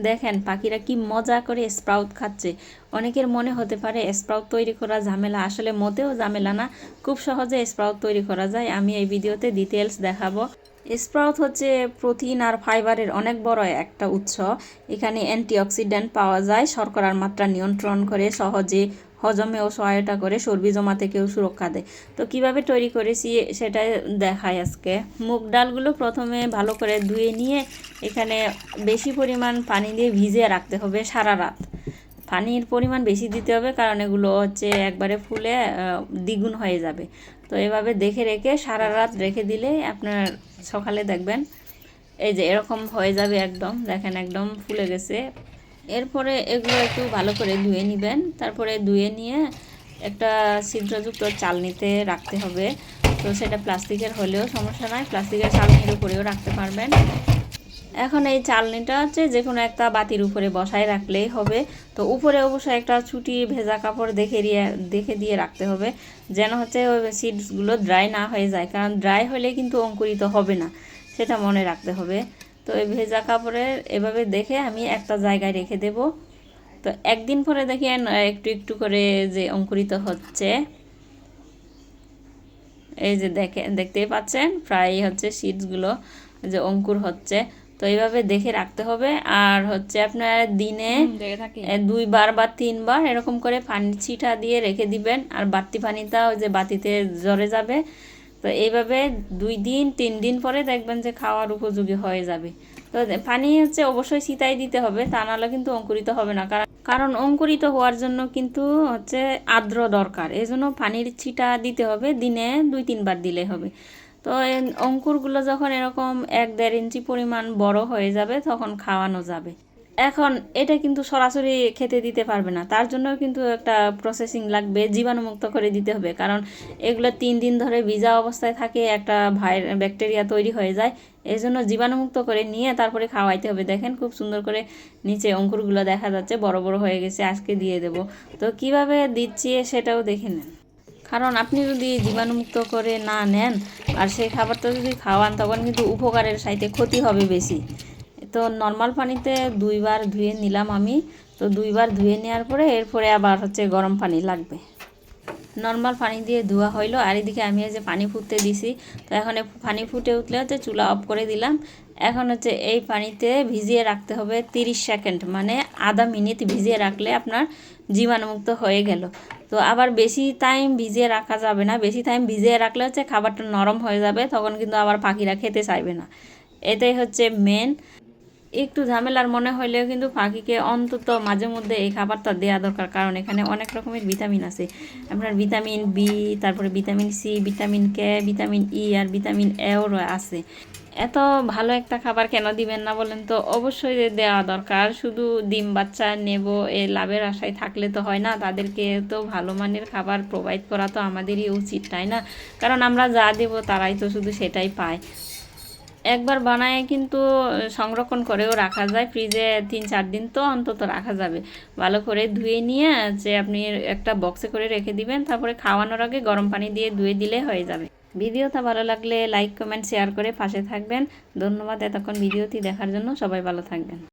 দেখেন পাখিরা কি মজা করে স্প্রাউট খাচ্ছে। অনেকের মনে হতে পারে স্প্রাউট তৈরি করা ঝামেলা, আসলে মোটেও ঝামেলা না, খুব সহজে স্প্রাউট তৈরি করা যায়। আমি এই ভিডিওতে ডিটেলস দেখাবো। স্প্রাউট হচ্ছে প্রোটিন আর ফাইবারের অনেক বড় একটা উৎস। এখানে অ্যান্টিঅক্সিডেন্ট পাওয়া যায়, শর্করার মাত্রা নিয়ন্ত্রণ করে, সহজে হজমেও সহায়তা করে, চর্বি জমা থেকেও সুরক্ষা দেয়। তো কিভাবে তৈরি করেছি সেটা দেখাই আজকে। মুগ ডালগুলো প্রথমে ভালো করে ধুয়ে নিয়ে এখানে বেশি পরিমাণ পানি দিয়ে ভিজিয়ে রাখতে হবে সারা রাত। পানির পরিমাণ বেশি দিতে হবে, কারণ এগুলো হচ্ছে একবারে ফুলে দ্বিগুণ হয়ে যাবে। তো এভাবে দেখে রেখে সারা রাত রেখে দিলে আপনার সকালে দেখবেন এই যে এরকম হয়ে যাবে, একদম দেখেন একদম ফুলে গেছে। এরপরে এগুলো একটু ভালো করে ধুয়ে নেবেন। তারপরে ধুয়ে নিয়ে একটা ছিদ্রযুক্ত চালনিতে রাখতে হবে। তো সেটা প্লাস্টিকের হলেও সমস্যা নয়, প্লাস্টিকের চালনির উপরেও রাখতে পারবেন। এখন এই চালনিটা হচ্ছে যে কোনো একটা বাতির উপরে বসায় রাখলেই হবে। তো উপরে অবশ্যই একটা ছুটি ভেজা কাপড় দেখে দিয়ে রাখতে হবে, যেন হচ্ছে ওই সিডসগুলো ড্রাই না হয়ে যায়, কারণ ড্রাই হলে কিন্তু অঙ্কুরিত হবে না, সেটা মনে রাখতে হবে। তো এই ভেজা কাপড়ের এভাবে দেখে আমি একটা জায়গায় রেখে দেব। তো একদিন পরে দেখেন একটু একটু করে যে অঙ্কুরিত হচ্ছে, এই যে দেখতেই পাচ্ছেন প্রায় হচ্ছে সিডসগুলো যে অঙ্কুর হচ্ছে। তো এইভাবে দেখে রাখতে হবে। আর হচ্ছে আপনার দিনে 2বার বা 3বার এরকম করে পানি ছিটা দিয়ে রেখে দিবেন, আর বাড়তি পানিটা ওই যে বাতিতে ঝরে যাবে। তো এইভাবে 2 দিন 3 দিন পরে দেখবেন যে খাওয়ার উপযোগী হয়ে যাবে। তো পানি হচ্ছে অবশ্যই ছিটাই দিতে হবে, তা নাহলে কিন্তু অঙ্কুরিত হবে না, কারণ অঙ্কুরিত হওয়ার জন্য কিন্তু হচ্ছে আর্দ্র দরকার, এই জন্য পানির ছিটা দিতে হবে, দিনে 2-3বার দিলে হবে। তো অঙ্কুরগুলো যখন এরকম 1-1.5 ইঞ্চি পরিমাণ বড় হয়ে যাবে তখন খাওয়ানো যাবে। এখন এটা কিন্তু সরাসরি খেতে দিতে পারবে না, তার জন্য কিন্তু একটা প্রসেসিং লাগবে, জীবাণুমুক্ত করে দিতে হবে, কারণ এগুলো 3 দিন ধরে ভিজা অবস্থায় থাকে, একটা ব্যাকটেরিয়া তৈরি হয়ে যায়। এই জন্য জীবাণুমুক্ত করে নিয়ে তারপরে খাওয়াইতে হবে। দেখেন খুব সুন্দর করে নিচে অঙ্কুরগুলো দেখা যাচ্ছে, বড় বড় হয়ে গেছে, আজকে দিয়ে দেব। তো কিভাবে দিচ্ছি সেটাও দেখে নেন, কারণ আপনি যদি জীবাণুমুক্ত করে না নেন আর সেই খাবারটা যদি খাওয়ান তখন কিন্তু উপকারের সাথে ক্ষতি হবে বেশি। তো নর্মাল পানিতে 2বার ধুয়ে নিলাম আমি। তো 2বার ধুয়ে নেওয়ার পরে এরপরে আবার হচ্ছে গরম পানি লাগবে। নর্মাল পানি দিয়ে ধোয়া হইলো, আর এদিকে আমি যে পানি ফুটতে দিছি। তো এখন পানি ফুটে উঠলে হচ্ছে চুলা অফ করে দিলাম। এখন হচ্ছে এই পানিতে ভিজিয়ে রাখতে হবে 30 সেকেন্ড, মানে আধা মিনিট ভিজিয়ে রাখলে আপনার জীবাণুমুক্ত হয়ে গেল। তো আবার বেশি টাইম ভিজিয়ে রাখা যাবে না, বেশি টাইম ভিজিয়ে রাখলে হচ্ছে খাবারটা নরম হয়ে যাবে, তখন কিন্তু আবার পাখিরা খেতে চাইবে না। এটাই হচ্ছে মেন। একটু ঝামেলার মনে হলেও কিন্তু পাখিকে অন্তত মাঝে মধ্যে এই খাবারটা দেওয়া দরকার, কারণ এখানে অনেক রকমের ভিটামিন আছে। আপনার ভিটামিন বি, তারপরে vitamin C, vitamin K, vitamin E আর ভিটামিন এও আছে। এত ভালো একটা খাবার কেন দিবেন না বলেন? তো অবশ্যই দেওয়া দরকার। শুধু ডিম বাচ্চা নেব এ লাভের আশায় থাকলে তো হয় না, তাদেরকে তো ভালো মানের খাবার প্রোভাইড করা তো আমাদেরই উচিত, তাই না? কারণ আমরা যা দেব তারাই তো শুধু সেটাই পায়। একবার বানায় কিন্তু সংরক্ষণ করেও রাখা যায়, ফ্রিজে 3-4 দিন তো অন্তত রাখা যাবে। ভালো করে ধুয়ে নিয়ে যে আপনি একটা বক্সে করে রেখে দিবেন, তারপরে খাওয়ানোর আগে গরম পানি দিয়ে ধুয়ে দিলে হয়ে যাবে। ভিডিওটা ভালো লাগলে লাইক কমেন্ট শেয়ার করে পাশে থাকবেন। ধন্যবাদ এতক্ষণ ভিডিওটি দেখার জন্য, সবাই ভালো থাকবেন।